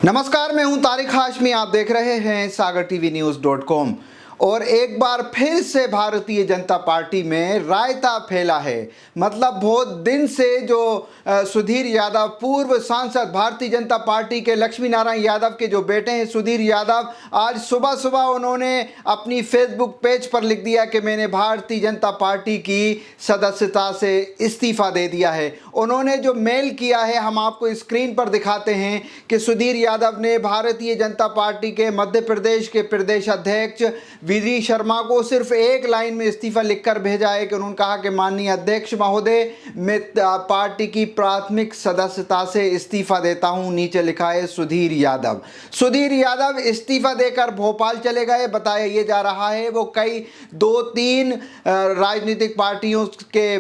नमस्कार, मैं हूं तारिक हाशमी। आप देख रहे हैं सागर टीवी न्यूज़.com। और एक बार फिर से भारतीय जनता पार्टी में रायता फैला है। मतलब बहुत दिन से जो सुधीर यादव, पूर्व सांसद, भारतीय जनता पार्टी के लक्ष्मी नारायण यादव के जो बेटे हैं सुधीर यादव, आज सुबह सुबह उन्होंने अपनी फेसबुक पेज पर लिख दिया कि मैंने भारतीय जनता पार्टी की सदस्यता से इस्तीफ़ा दे दिया है। उन्होंने जो मेल किया है हम आपको स्क्रीन पर दिखाते हैं कि सुधीर यादव ने भारतीय जनता पार्टी के मध्य प्रदेश के प्रदेश अध्यक्ष वीडी शर्मा को सिर्फ एक लाइन में इस्तीफा लिखकर भेजा है कि उन्होंने कहा कि माननीय अध्यक्ष महोदय, मैं पार्टी की प्राथमिक सदस्यता से इस्तीफा देता हूं। नीचे लिखा है सुधीर यादव। सुधीर यादव इस्तीफा देकर भोपाल चले गए। बताया ये जा रहा है वो कई 2-3 राजनीतिक पार्टियों के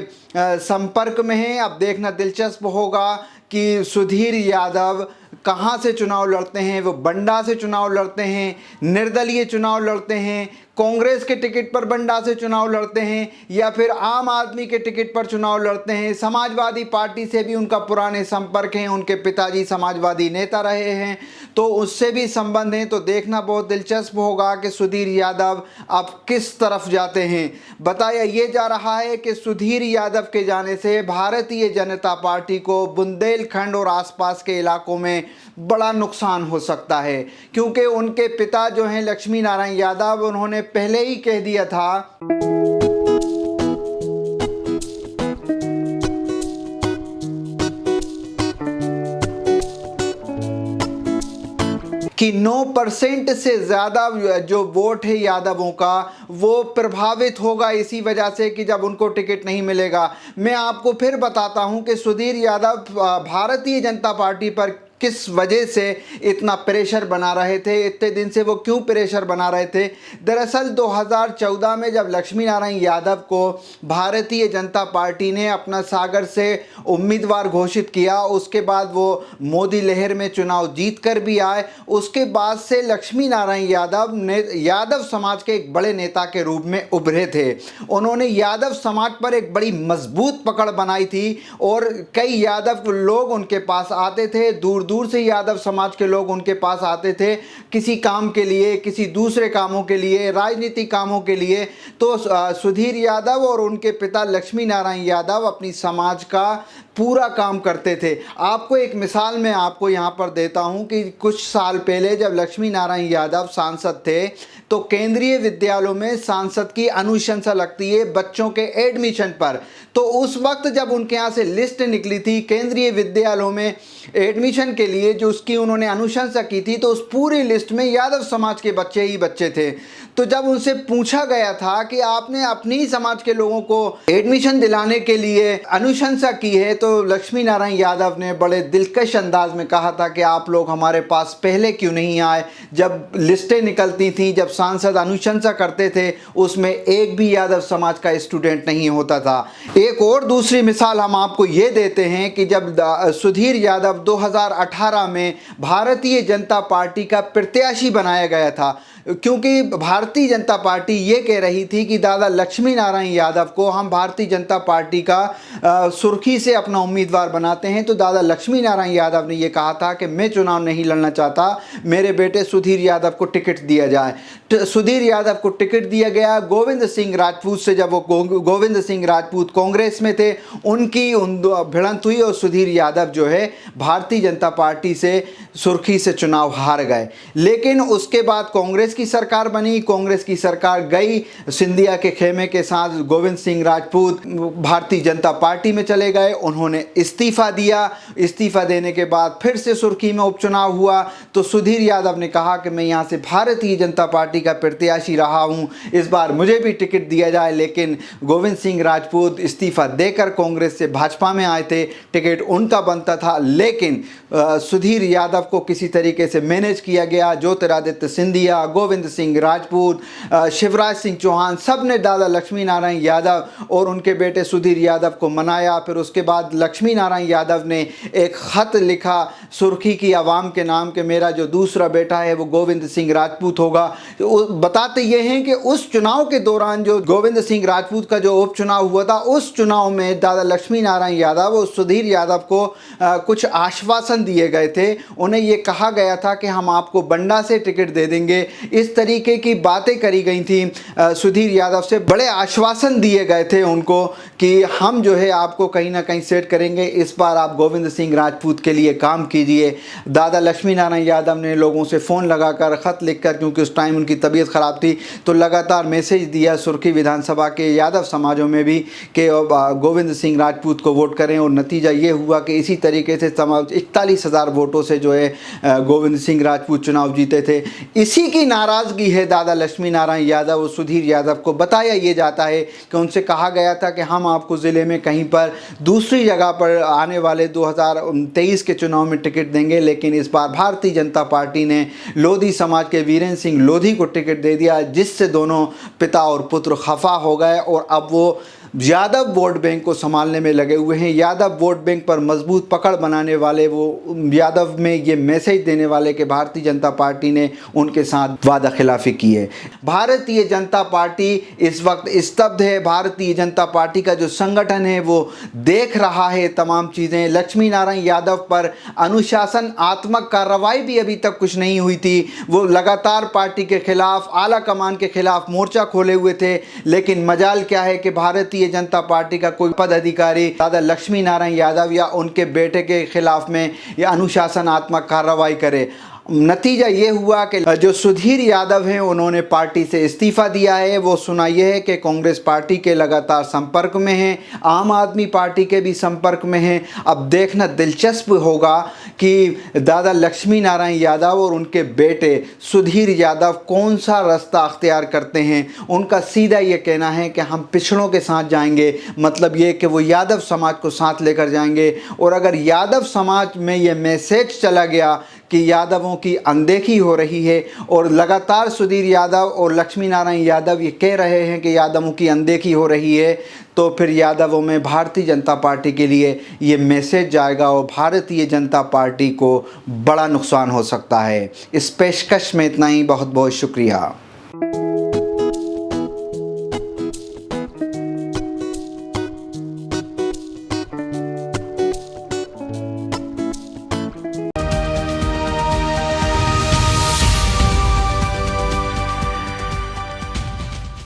संपर्क में हैं। अब देखना दिलचस्प होगा कि सुधीर यादव कहां से चुनाव लड़ते हैं। वो बंडा से चुनाव लड़ते हैं, निर्दलीय चुनाव लड़ते हैं, कांग्रेस के टिकट पर बंडा से चुनाव लड़ते हैं, या फिर आम आदमी के टिकट पर चुनाव लड़ते हैं। समाजवादी पार्टी से भी उनका पुराने संपर्क हैं, उनके पिताजी समाजवादी नेता रहे हैं, तो उससे भी संबंध हैं। तो देखना बहुत दिलचस्प होगा कि सुधीर यादव अब किस तरफ जाते हैं। बताया ये जा रहा है कि सुधीर यादव के जाने से भारतीय जनता पार्टी को बुंदेलखंड और आसपास के इलाकों में बड़ा नुकसान हो सकता है, क्योंकि उनके पिता जो हैं लक्ष्मी नारायण यादव, उन्होंने पहले ही कह दिया था कि 9% से ज़्यादा जो वोट है यादवों का वो प्रभावित होगा इसी वजह से कि जब उनको टिकट नहीं मिलेगा। मैं आपको फिर बताता हूं कि सुधीर यादव भारतीय जनता पार्टी पर किस वजह से इतना प्रेशर बना रहे थे, इतने दिन से वो क्यों प्रेशर बना रहे थे। दरअसल 2014 में जब लक्ष्मी नारायण यादव को भारतीय जनता पार्टी ने अपना सागर से उम्मीदवार घोषित किया, उसके बाद वो मोदी लहर में चुनाव जीत कर भी आए। उसके बाद से लक्ष्मी नारायण यादव ने यादव समाज के एक बड़े नेता के रूप में उभरे थे। उन्होंने यादव समाज पर एक बड़ी मजबूत पकड़ बनाई थी और कई यादव लोग उनके पास आते थे, दूर दूर से यादव समाज के लोग उनके पास आते थे किसी काम के लिए, किसी दूसरे कामों के लिए, राजनीतिक कामों के लिए। तो सुधीर यादव और उनके पिता लक्ष्मी नारायण यादव अपनी समाज का पूरा काम करते थे। आपको एक मिसाल मैं आपको यहाँ पर देता हूँ कि कुछ साल पहले जब लक्ष्मी नारायण यादव सांसद थे तो केंद्रीय विद्यालयों में सांसद की अनुशंसा लगती है बच्चों के एडमिशन पर। तो उस वक्त जब उनके यहाँ से लिस्ट निकली थी केंद्रीय विद्यालयों में एडमिशन के लिए, जो उसकी उन्होंने अनुशंसा की थी, तो उस पूरी लिस्ट में यादव समाज के बच्चे ही बच्चे थे। तो जब उनसे पूछा गया था कि आपने अपनी ही समाज के लोगों को एडमिशन दिलाने के लिए अनुशंसा की है, तो लक्ष्मी नारायण यादव ने बड़े दिलकश अंदाज में कहा था कि आप लोग हमारे पास पहले क्यों नहीं आए। जब लिस्टें निकलती थी, जब सांसद अनुशंसा करते थे, उसमें एक भी यादव समाज का स्टूडेंट नहीं होता था। एक और दूसरी मिसाल हम आपको ये देते हैं कि जब सुधीर यादव 2018 में भारतीय जनता पार्टी का प्रत्याशी बनाया गया था, क्योंकि भारतीय जनता पार्टी ये कह रही थी कि दादा लक्ष्मी नारायण यादव को हम भारतीय जनता पार्टी का सुर्खी से अपना उम्मीदवार बनाते हैं, तो दादा लक्ष्मी नारायण यादव ने ये कहा था कि मैं चुनाव नहीं लड़ना चाहता, मेरे बेटे सुधीर यादव को टिकट दिया जाए। सुधीर यादव को टिकट दिया गया। गोविंद सिंह राजपूत से, जब वो गोविंद सिंह राजपूत कांग्रेस में थे, उनकी भिड़ंत हुई और सुधीर यादव जो है भारतीय जनता पार्टी से सुर्खी से चुनाव हार गए। लेकिन उसके बाद कांग्रेस की सरकार बनी, कांग्रेस की सरकार गई, सिंधिया के खेमे के साथ गोविंद सिंह राजपूत भारतीय जनता पार्टी में चले गए। उन्होंने इस्तीफा दिया। इस्तीफा देने के बाद फिर से सुर्खी में उपचुनाव हुआ, तो सुधीर यादव ने कहा कि मैं यहाँ से भारतीय जनता पार्टी का प्रत्याशी रहा हूँ, इस बार मुझे भी टिकट दिया जाए। लेकिन गोविंद सिंह राजपूत इस्तीफा देकर कांग्रेस से भाजपा में आए थे, टिकट उनका बनता था, लेकिन सुधीर यादव को किसी तरीके से मैनेज किया गया। ज्योतिरादित्य सिंधिया, गोविंद सिंह राजपूत, शिवराज सिंह चौहान, सब ने दादा लक्ष्मी नारायण यादव और उनके बेटे सुधीर यादव को मनाया। फिर उसके बाद लक्ष्मी नारायण यादव ने एक खत लिखा सुर्खी की आवाम के नाम के, मेरा जो दूसरा बेटा है वो गोविंद सिंह राजपूत होगा। बताते ये हैं कि उस चुनाव के दौरान जो गोविंद सिंह राजपूत का जो उपचुनाव हुआ था, उस चुनाव में दादा लक्ष्मी नारायण यादव और सुधीर यादव को कुछ आश्वासन दिया लिए गए थे, उन्हें ये कहा गया था कि हम आपको बंडा से टिकट दे देंगे। इस तरीके की बातें करी गई थी सुधीर यादव से, बड़े आश्वासन दिए गए थे उनको कि हम जो है आपको कहीं ना कहीं सेट करेंगे, इस बार आप गोविंद सिंह राजपूत के लिए काम कीजिए। दादा लक्ष्मी नारायण यादव ने लोगों से फ़ोन लगाकर, ख़त लिखकर, क्योंकि उस टाइम उनकी तबीयत ख़राब थी, तो लगातार मैसेज दिया सुर्खी विधानसभा के यादव समाजों में भी कि गोविंद सिंह राजपूत को वोट करें। और नतीजा ये हुआ कि इसी तरीके से 41,000 वोटों से जो है गोविंद सिंह राजपूत चुनाव जीते थे। इसी की नाराज़गी है दादा लक्ष्मी नारायण यादव और सुधीर यादव को। बताया ये जाता है कि उनसे कहा गया था कि हम आपको ज़िले में कहीं पर दूसरी जगह पर आने वाले 2023 के चुनाव में टिकट देंगे, लेकिन इस बार भारतीय जनता पार्टी ने लोधी समाज के वीरेंद्र सिंह लोधी को टिकट दे दिया, जिससे दोनों पिता और पुत्र खफा हो गए और अब वो यादव वोट बैंक को संभालने में लगे हुए हैं। यादव वोट बैंक पर मजबूत पकड़ बनाने वाले, वो यादव में ये मैसेज देने वाले कि भारतीय जनता पार्टी ने उनके साथ वादा खिलाफी की है। भारतीय जनता पार्टी इस वक्त स्तब्ध है। भारतीय जनता पार्टी का जो संगठन है वो देख रहा है तमाम चीज़ें। लक्ष्मी नारायण यादव पर अनुशासनात्मक कार्रवाई भी अभी तक कुछ नहीं हुई थी। वो लगातार पार्टी के खिलाफ, आला कमान के खिलाफ मोर्चा खोले हुए थे, लेकिन मजाल क्या है कि भारतीय जनता पार्टी का कोई पदाधिकारी दादा लक्ष्मी नारायण यादव या उनके बेटे के खिलाफ में या अनुशासनात्मक कार्रवाई करे। नतीजा ये हुआ कि जो सुधीर यादव हैं उन्होंने पार्टी से इस्तीफ़ा दिया है। वो सुना यह है कि कांग्रेस पार्टी के लगातार संपर्क में हैं, आम आदमी पार्टी के भी संपर्क में हैं। अब देखना दिलचस्प होगा कि दादा लक्ष्मी नारायण यादव और उनके बेटे सुधीर यादव कौन सा रास्ता अख्तियार करते हैं। उनका सीधा ये कहना है कि हम पिछड़ों के साथ जाएंगे, मतलब ये कि वो यादव समाज को साथ लेकर जाएंगे। और अगर यादव समाज में ये मैसेज चला गया कि यादवों की अनदेखी हो रही है और लगातार सुधीर यादव और लक्ष्मी नारायण यादव ये कह रहे हैं कि यादवों की अनदेखी हो रही है, तो फिर यादवों में भारतीय जनता पार्टी के लिए ये मैसेज जाएगा और भारतीय जनता पार्टी को बड़ा नुकसान हो सकता है। इस पेशकश में इतना ही। बहुत बहुत शुक्रिया।